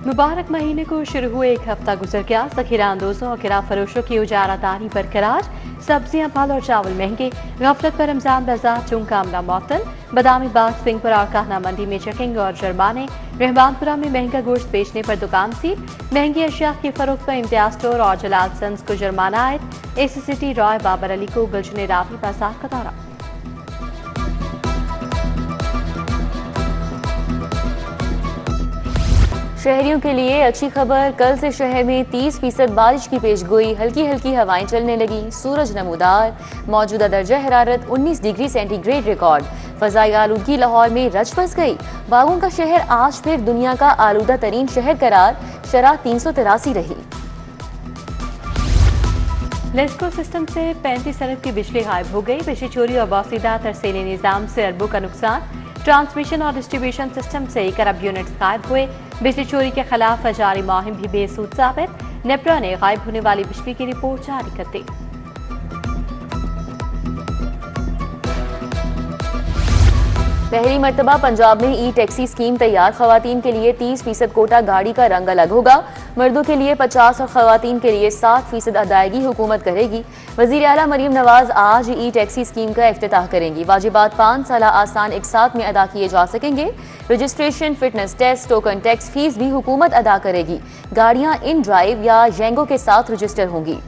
मुबारक महीने को शुरू हुए एक हफ्ता गुजर गया। ज़ख़ीरा अंदोज़ों और किराया फरोशों की उजारादारी बरकरार। सब्जियां, फल और चावल महंगे। गफलत पर रमजान बाजार चूंका अमला मअतल। बदामी बाग, सिंहपुरा और काहना मंडी में चेकिंग और जुर्माने। रहमानपुरा में महंगा गोश्त बेचने पर दुकान सील। महंगी अशिया की फरोख्त पर इम्तियाज स्टोर और जलाल सन्स को जुर्माना आयद। एसी सिटी रॉय बाबर अली को गुलशन रावी बाजार का दौरा। शहरियों के लिए अच्छी खबर, कल से शहर में 30% बारिश की पेशगोई। हल्की हल्की हवाएं चलने लगी, सूरज नमूदार। मौजूदा दर्जा हरारत 19 डिग्री सेंटीग्रेड रिकॉर्ड। फजाई आलूदगी लाहौर में रच बस गई। बागों का शहर आज फिर दुनिया का आलूदा तरीन शहर करार। शरह 383 रही। लेस्को सिस्टम से 35 अरब की बिजली गायब हो गई। बिजली चोरी और बासीदा तरसीली निजाम से अरबों का नुकसान। ट्रांसमिशन और डिस्ट्रीब्यूशन सिस्टम से 1 अरब यूनिट्स गायब हुए। बिजली चोरी के खिलाफ जारी मुहिम भी बेसूद साबित। नेपरा ने गायब होने वाली बिजली की रिपोर्ट जारी कर दी। पहली मर्तबा पंजाब में ई टैक्सी स्कीम तैयार। खवातीन के लिए 30% कोटा गाड़ी का रंग अलग होगा। मर्दों के लिए 50 और खवातीन के लिए 60% अदायगी हुकूमत करेगी। वज़ीर आला मरीम नवाज आज ई टैक्सी स्कीम का इफ्तिताह करेंगी। वाजिबात 5 साल आसान एक साथ में अदा किए जा सकेंगे। Registration, fitness test, token tax fee भी हुकूमत अदा करेगी। गाड़ियां इन ड्राइव या येंगो के साथ रजिस्टर होंगी।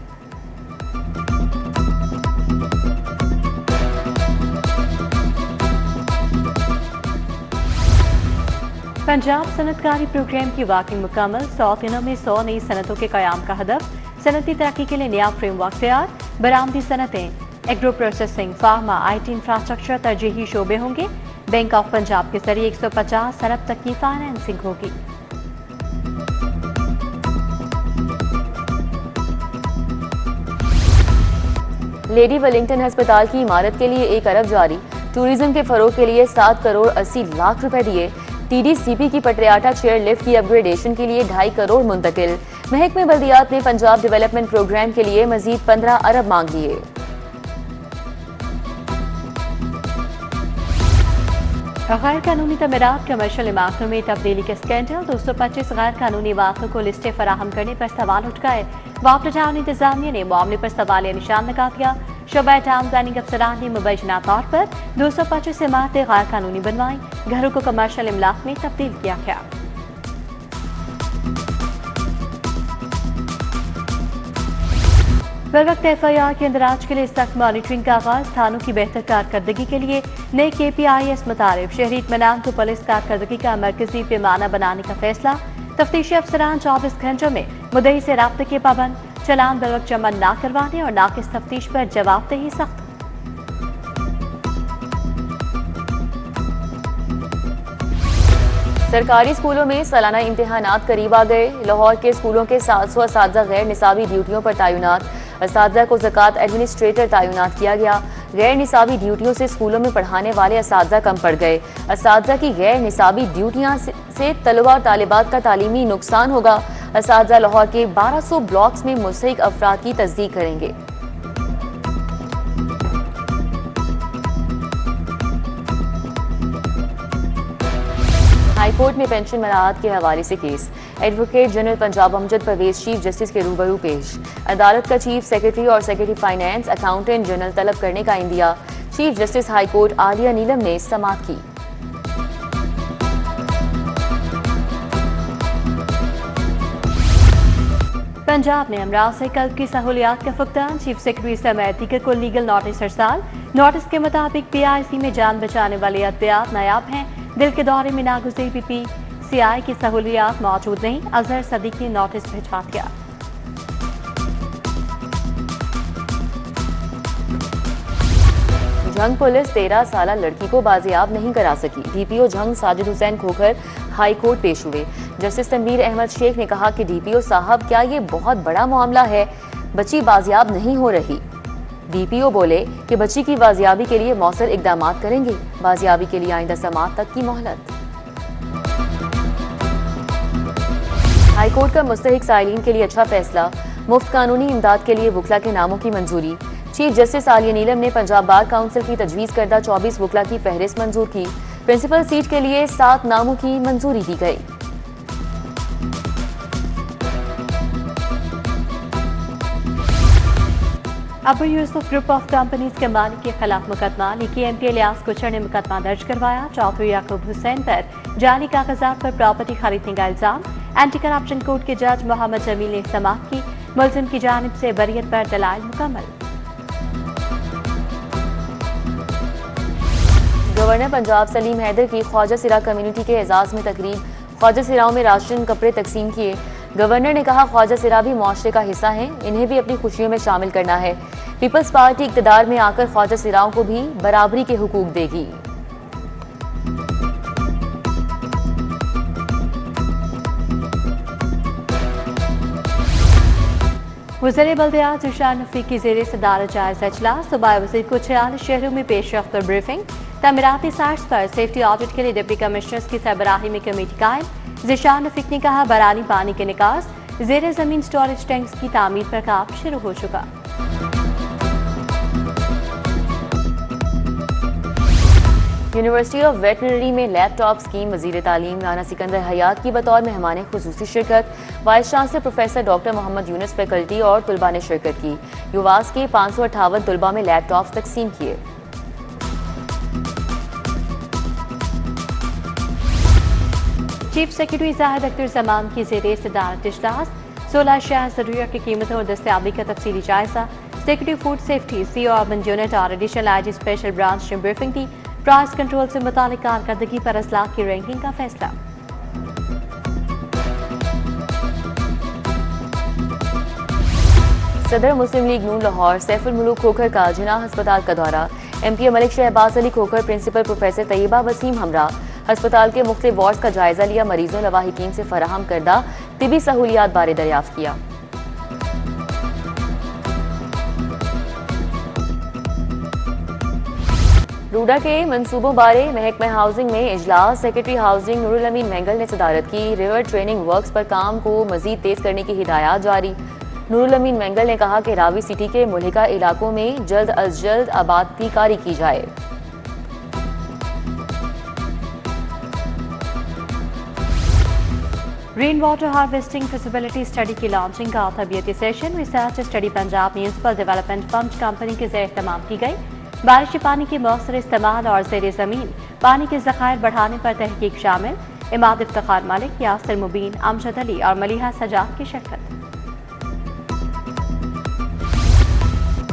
पंजाब सनतकारी प्रोग्राम की वर्किंग मुकम्मल। 100 दिनों में 100 नई सनतों के कयाम का हदफ। सनती तरक्की के लिए नया फ्रेमवर्क तैयार। बरामदी सनतें, agro processing, pharma, IT infrastructure तरजीही शोबे होंगे। बैंक ऑफ पंजाब के जरिए 150 अरब तक की फाइनेंसिंग होगी। लेडी वेलिंगटन अस्पताल की इमारत के लिए 1 अरब जारी। टूरिज्म के फरोग के लिए 7 करोड़ 80 लाख रुपए दिए। TDCP की पटरियाटा चेयर लिफ्ट की अपग्रेडेशन के लिए 2.5 करोड़ मुंतकिल। महकमे बल्दियात ने पंजाब डेवलपमेंट प्रोग्राम के लिए मजीद 15 अरब मांग लिए। गैर कानूनी तमीरात, कमर्शियल इमारतों में तब्दीली के स्कैंडल। 225 गैर कानूनी इमारतों को लिस्टें फराहम करने पर सवाल उठ गए। वापस टाउन इंतजामिया ने मामले पर सवालिया निशान लगा दिया। शोबा टाउन प्लानिंग अफसरान ने मुबैना तौर पर 225 इमारतें गैर कानूनी बनवाई। घरों को कमर्शियल इमलाक में तब्दील किया गया। बरवक्त FIR के इंदराज के लिए सख्त मॉनिटरिंग का आगाज। थानों की बेहतर कारकर्दगी के लिए नए KPIS मुतारिफ। शहरी इत्मीनान को पुलिस कारकर्दगी का मरकजी पैमाना बनाने का फैसला। तफ्तीशी अफसरान 24 घंटों में मुद्दई से राब्ते के पाबंद। चलान बरवक्त जमा ना करवाने और नाकिस तफ्तीश पर जवाबदेही सख्त। सरकारी स्कूलों में सालाना इम्तिहानात करीब आ गए। लाहौर के स्कूलों के 700 असातिज़ा गैर निसाबी ड्यूटियों पर तैनात। असातिज़ा को ज़कात एडमिनिस्ट्रेटर तैनात किया गया। गैर निसाबी ड्यूटियों से स्कूलों में पढ़ाने वाले असातिज़ा कम पड़ गए। असातिज़ा की गैर निसाबी ड्यूटियाँ से तलबा और तालिबात का तालीमी नुकसान होगा। असातिज़ा लाहौर के 1200 ब्लॉक्स में मुस्तहिक अफराद की तस्दीक करेंगे। हाईकोर्ट में पेंशन मराहत के हवाले से case. Advocate general Punjab Amjad Pervez chief justice के रूबरू पेश। अदालत का चीफ सेक्रेटरी और सेक्रेटरी फाइनेंस, अकाउंटेंट जनरल तलब करने का इंदिया। चीफ जस्टिस हाईकोर्ट आलिया नीलम ने समाअत की। पंजाब ने अमराज से कल्ब की सहूलियात का फुकदान। चीफ सेक्रेटरी समेत दीगर को लीगल नोटिस अरसाल। नोटिस के मुताबिक PIC में जान बचाने वाले अहतियात नायाब हैं। दिल के दौरे में नागुज़ीर PPCI की सहूलियात मौजूद नहीं। अजहर सदीक ने नोटिस भिजवा दिया। झंग पुलिस 13 साला लड़की को बाजियाब नहीं करा सकी। DPO Jhang Sajid Hussain Khokhar high court पेश हुए। जस्टिस तनवीर अहमद शेख ने कहा कि DPO साहब, क्या ये बहुत बड़ा मामला है? बच्ची बाजियाब नहीं हो रही। DPO बोले कि बच्ची की बाजियाबी के लिए मौसर इकदाम करेंगे। बाजियाबी के लिए आइंदा समाअत तक की मोहलत। हाईकोर्ट का मुस्तहिक साइलिन के लिए अच्छा फैसला। मुफ्त कानूनी इमदाद के लिए वकला के नामों की मंजूरी। चीफ जस्टिस आलिया नीलम ने पंजाब बार काउंसिल की तजवीज़ करदा 24 वकला की फहरिस्त मंजूर की। प्रिंसिपल सीट के लिए 7 नामों की मंजूरी दी गई। Abu Yusuf group of companies के मालिक के खिलाफ मुकदमा, लीकी एमपी इलियास कुचर ने मुकदमा दर्ज करवाया। चौधरी याकूब हुसैन पर जाली कागजात पर प्रॉपर्टी खरीदने का इल्जाम। एंटी करप्शन कोर्ट के जज मोहम्मद जमील ने समाअत की। मुलजिम की जानिब से बरियत पर दलाइल मुकम्मल। गवर्नर पंजाब सलीम हैदर की ख्वाजा सिरा कम्युनिटी के एजाज में तकरीब, ख्वाजा सिराओं में राशन कपड़े तकसीम किए। गवर्नर ने कहा ख्वाजा सिरा भी मुआशरे का हिस्सा हैं, इन्हें भी अपनी खुशियों में शामिल करना है। पीपल्स पार्टी इक़्तिदार में आकर ख्वाजा सिराओं को भी बराबरी के हुकूक देगी। वज़ीर बल्दियात ज़ीशान रफ़ीक की ज़ेरे सदारत जायज़ा इजलास। सूबाई वज़ीर को 46 शहरों में पेशरफ्त और ब्रीफिंग। तमीराती साइट्स पर सेफ्टी ऑडिट के लिए डिप्टी कमिश्नर्स की सरबराही में कमेटी कायम। ज़ीशान रफ़ीक ने कहा बरानी पानी के निकास, ज़ेरे ज़मीन स्टोरेज टैंक्स की तामीर पर काम शुरू हो चुका। यूनिवर्सिटी ऑफ वेटनरी में लैपटॉप स्कीम, वज़ीर तालीम राना सिकंदर हयात की बतौर मेहमान खुसूसी शिरकत। Vice chancellor professor doctor Mohammad Yunus faculty और तुलबा ने शिरकत की। युवास के 558 तुलबा में लैपटॉप तकसीम किए। चीफ सेक्रेटरी जाहिद अख्तर जमान की ज़ेरे सदारत इजलास। 16 अशिया ज़रूरियत की कीमतों और दस्तयाबी का तफसीली जायजा। Secretary food safety CO urban unit और एडिशनल आईजी स्पेशल ब्रांच ने ब्रीफिंग की। प्राइस कंट्रोल से मुतालिक कारकर्दगी पर अजला की रैंकिंग का फैसला। सदर मुस्लिम लीग नून लाहौर सैफुल मुलूक खोखर का जिना अस्पताल का दौरा। MP Malik Shahbaz Ali Khokhar principal professor Tayyaba Waseem हमरा अस्पताल के मुख्तलिफ वार्ड्स का जायजा लिया। मरीजों लवाहिकीन से फराहम करदा तिबी सहूलियात बारे दरियाफ्त किया। रूडा के मंसूबों बारे महकमा हाउसिंग में इजलास। सेक्रेटरी हाउसिंग नूरुल अमीन महंगल ने सदारत की। रिवर ट्रेनिंग वर्क्स पर काम को मजीद तेज करने की हिदायत जारी। नूरुल अमीन महंगल ने कहा कि रावी सिटी के मुल्हिका इलाकों में जल्द अज जल्द आबादी कारी की जाए। Rain water harvesting feasibility study की लॉन्चिंग का तबीयती session. Research study Punjab municipal development fund company के ज़ेर इत्तेमाम की गई। बारिश पानी के मौसर इस्तेमाल और ज़ेर ज़मीन पानी के ज़खायर बढ़ाने पर तहकीक शामिल। इमाद इफ्तिखार मालिक, यासिर मुबीन, अमजद अली और मलिहा सजाद की शिरकत।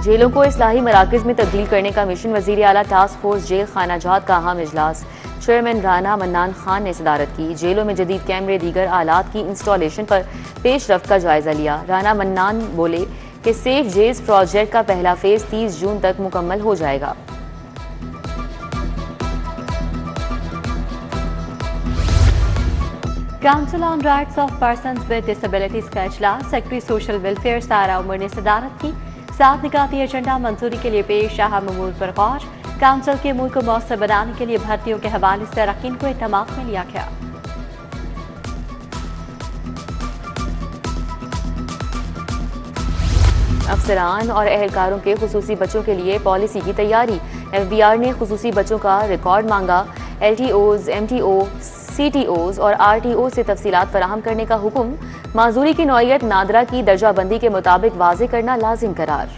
जेलों को इस्लाही मराकज़ में तब्दील करने का मिशन, वज़ीर आला टास्क फोर्स जेल खानाजात का अहम इजलास। चेयरमैन राना मन्नान खान ने सदारत की। जेलों में जदीद कैमरे दीगर आलात की इंस्टॉलेशन पर पेशरफ्त का जायजा लिया। राना मन्नान बोले कि सेफ जेल्स प्रोजेक्ट का पहला फेज 30 जून तक मुकम्मल हो जाएगा। Council on rights of persons with disabilities का इजलास। सेक्रेटरी सोशल वेलफेयर सारा उमर ने सदारत की। 7 निकाती एजेंडा मंजूरी के लिए पेश, अहम अमूर पर गौर। काउंसिल के मुल्क को मौसर बनाने के लिए भर्तियों के हवाले से अरकान को इत्तेमाद में लिया गया। अफसरान और एहलकारों के खुसूसी बच्चों के लिए पॉलिसी की तैयारी। FBR ने खुसूसी बच्चों का रिकॉर्ड मांगा। LTOs, MTO, CTOs और RTO से तफसीलात फराहम करने का हुक्म। माजूरी की नौइयत नादरा की दर्जाबंदी के मुताबिक वाज़ेह करना लाजिम करार।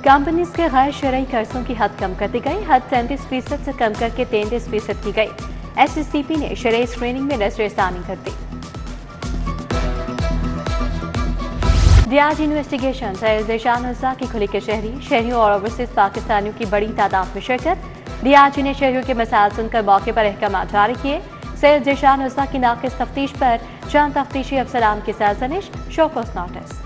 कंपनीज के गैर शरई कर्जों की हद कम कर दी गई। हद 37% से कम करके 33% की गई। SSCP ने शरई स्क्रीनिंग में नजरसानी कर दी। DRG इन्वेस्टिगेशन ज़ीशान रज़ा की खुली के शहरियों और ओवरसीज पाकिस्तानियों की बड़ी तादाद में शिरकत। DRG ने शहरियों के मसाइल सुनकर मौके पर अहकाम जारी किए। सैयद ज़ीशान रज़ा की नाक़िस तफ्तीश पर चंद तफ्तीशी अफसरान की सरजनिश, show cause notice.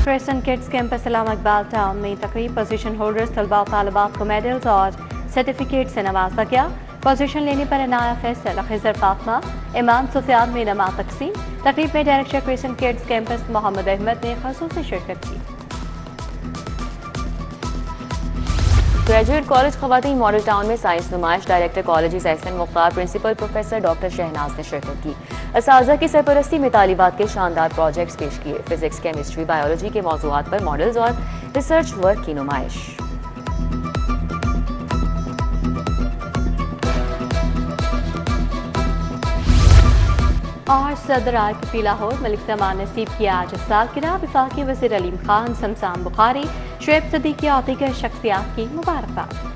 Christian kids campus Allama Iqbal town में तकरीब। पोजीशन होल्डर्स तलबा और तालिबात को मेडल्स और सर्टिफिकेट से नवाजा गया। पोजीशन लेने पर अनाया फैसल, खिजर फातमा, इमाम सुफियान में नमा तकसीम। तकरीब में director Christian kids campus Mohammad Ahmed ने खसूसी शिरकत की। ग्रेजुएट कॉलेज खवातीन मॉडल टाउन में साइंस नुमाइश। Director college SN Mukhtar, principal professor doctor Shahnaz ने शिरकत की। असातिज़ा की सरपरस्ती में तालिबात के शानदार प्रोजेक्ट्स पेश किए। फिजिक्स, केमिस्ट्री, बायोलॉजी के मौज़ूआत पर मॉडल्स और रिसर्च वर्क की नुमाइश। और सदर IPP लाहौर मलिक सलमान नसीब की आज सालगिरह। वफाकी वज़ीर अलीम खान, शमशान बुखारी, शुएब सदीकी और दीगर शख्सियात की मुबारकबाद।